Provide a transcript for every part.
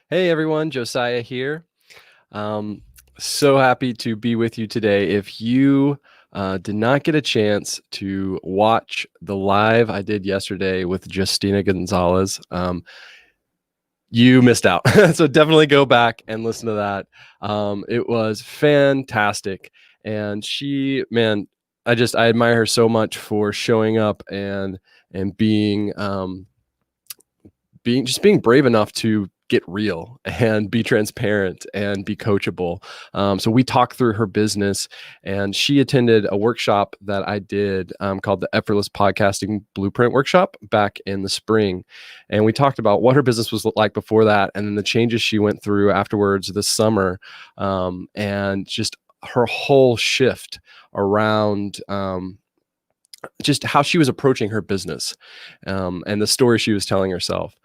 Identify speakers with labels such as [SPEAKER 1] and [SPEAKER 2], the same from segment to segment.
[SPEAKER 1] Hey everyone, Josiah here. Um, so happy to be with you today. If you did not get a chance to watch the live I did yesterday with Justina Gonzalez, you missed out. So definitely go back and listen to that. It was fantastic. And I admire her so much for showing up and being brave enough to get real and be transparent and be coachable. So we talked through her business, and she attended a workshop that I did called the Effortless Podcasting Blueprint Workshop back in the spring. And we talked about what her business was like before that, and then the changes she went through afterwards this summer, and just her whole shift around just how she was approaching her business, and the story she was telling herself.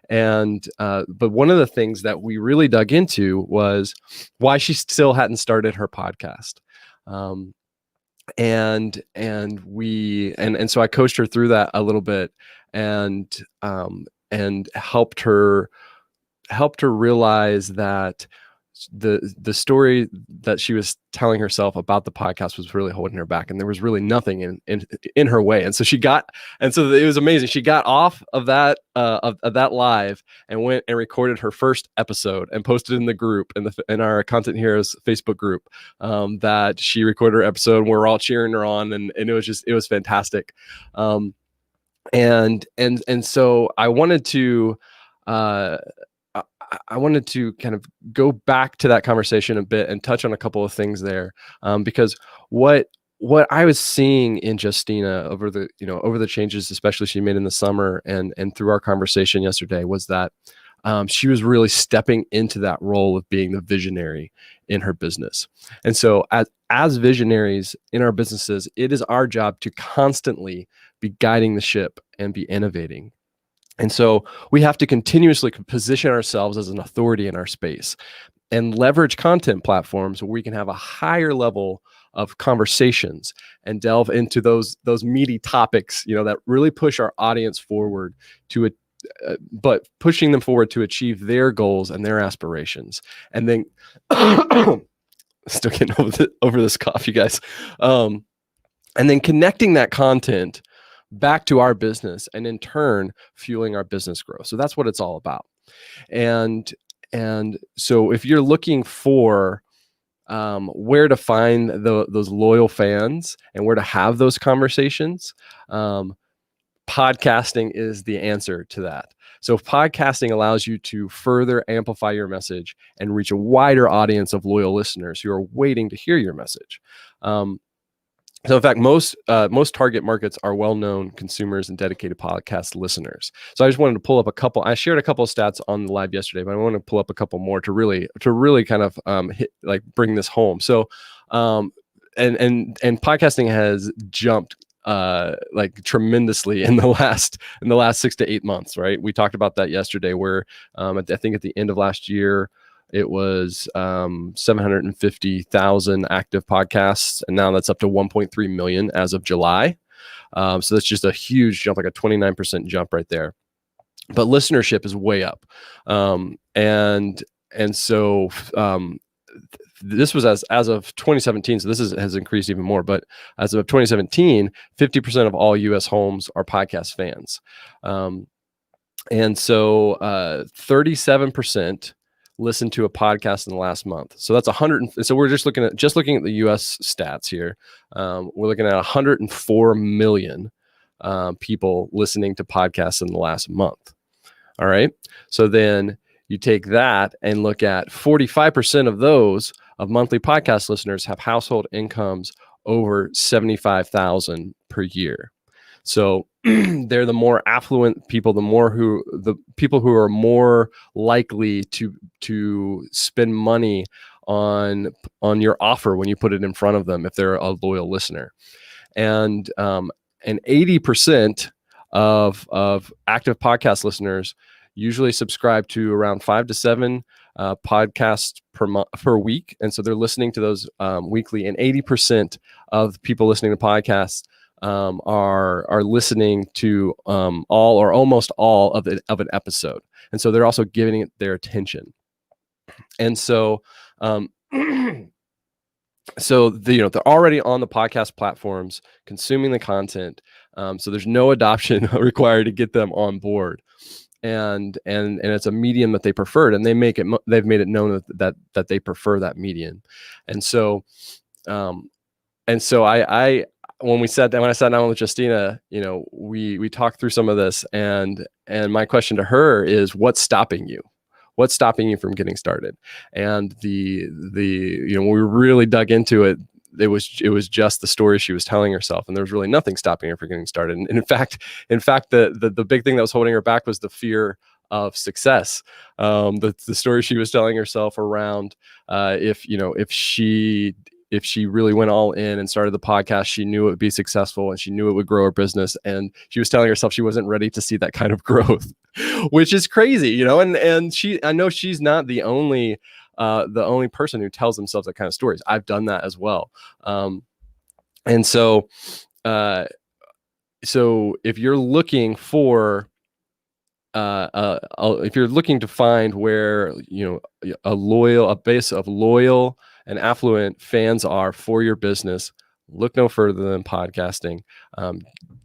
[SPEAKER 1] But one of the things that we really dug into was why she still hadn't started her podcast. Um, and so I coached her through that a little bit, and helped her realize that the story that she was telling herself about the podcast was really holding her back, and there was really nothing in her way. And so it was amazing. She got off of that live and went and recorded her first episode and posted in the group, in our Content Heroes Facebook group, that she recorded her episode, and we're all cheering her on, and it was fantastic. And so I wanted to kind of go back to that conversation a bit and touch on a couple of things there, because what I was seeing in Justina over the changes, especially she made in the summer and through our conversation yesterday, was that she was really stepping into that role of being the visionary in her business. And so as visionaries in our businesses, it is our job to constantly be guiding the ship and be innovating. And so we have to continuously position ourselves as an authority in our space and leverage content platforms where we can have a higher level of conversations and delve into those meaty topics, that really push our audience forward but pushing them forward to achieve their goals and their aspirations. And then still getting over this cough, you guys. And then connecting that content back to our business, and in turn fueling our business growth. So that's what it's all about. And so if you're looking for where to find those loyal fans and where to have those conversations, podcasting is the answer to that. So podcasting allows you to further amplify your message and reach a wider audience of loyal listeners who are waiting to hear your message. So in fact, most target markets are well-known consumers and dedicated podcast listeners. So I just wanted to pull up a couple. I shared a couple of stats on the live yesterday, but I want to pull up a couple more to really kind of bring this home. So and podcasting has jumped tremendously in the last 6 to 8 months, right? We talked about that yesterday, where I think at the end of last year, it was 750,000 active podcasts, and now that's up to 1.3 million as of July. So that's just a huge jump, like a 29% jump right there. But listenership is way up, and so this was as of 2017. So this has increased even more. But as of 2017, 50% of all U.S. homes are podcast fans, and so 37% listened to a podcast in the last month. So that's 100. So we're just looking at the U.S. stats here. We're looking at 104 million people listening to podcasts in the last month. All right. So then you take that and look at 45% of those of monthly podcast listeners have household incomes over 75,000 per year. So they're the more affluent people, the people who are more likely to spend money on your offer when you put it in front of them if they're a loyal listener. And 80% of active podcast listeners usually subscribe to around 5 to 7 podcasts per week, and so they're listening to those weekly. And 80% of people listening to podcasts are listening to all or almost all of an episode, and so they're also giving it their attention. And so, um, so they're already on the podcast platforms consuming the content. So there's no adoption required to get them on board. And it's a medium that they preferred, and they've made it known that they prefer that medium. And so, I when I sat down with Justina, we talked through some of this, and my question to her is, what's stopping you? What's stopping you from getting started? And when we really dug into it, it was just the story she was telling herself, and there was really nothing stopping her from getting started. And in fact, the big thing that was holding her back was the fear of success. The story she was telling herself around if she really went all in and started the podcast, she knew it would be successful and she knew it would grow her business. And she was telling herself she wasn't ready to see that kind of growth, which is crazy, and I know she's not the only person who tells themselves that kind of stories. I've done that as well. And so if you're looking for if you're looking to find where a base of loyal and affluent fans are for your business, look no further than podcasting.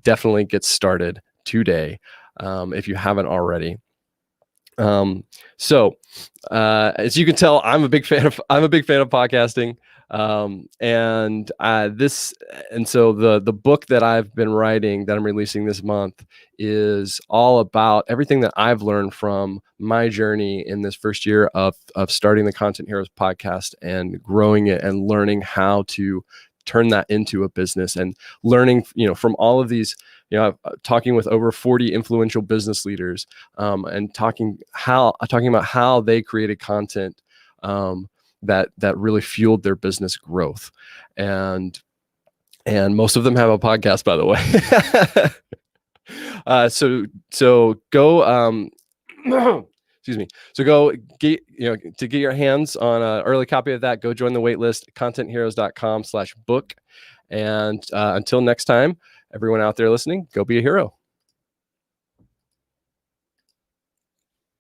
[SPEAKER 1] Definitely get started today if you haven't already. So as you can tell, I'm a big fan of podcasting. So the book that I've been writing, that I'm releasing this month, is all about everything that I've learned from my journey in this first year of starting the Content Heroes podcast and growing it and learning how to turn that into a business, and learning, from all of these, talking with over 40 influential business leaders, and talking about how they created content that really fueled their business growth. And most of them have a podcast, by the way. So go, excuse me. So go get, to get your hands on an early copy of that, go join the waitlist, contentheroes.com/book. And until next time, everyone out there listening, go be a hero.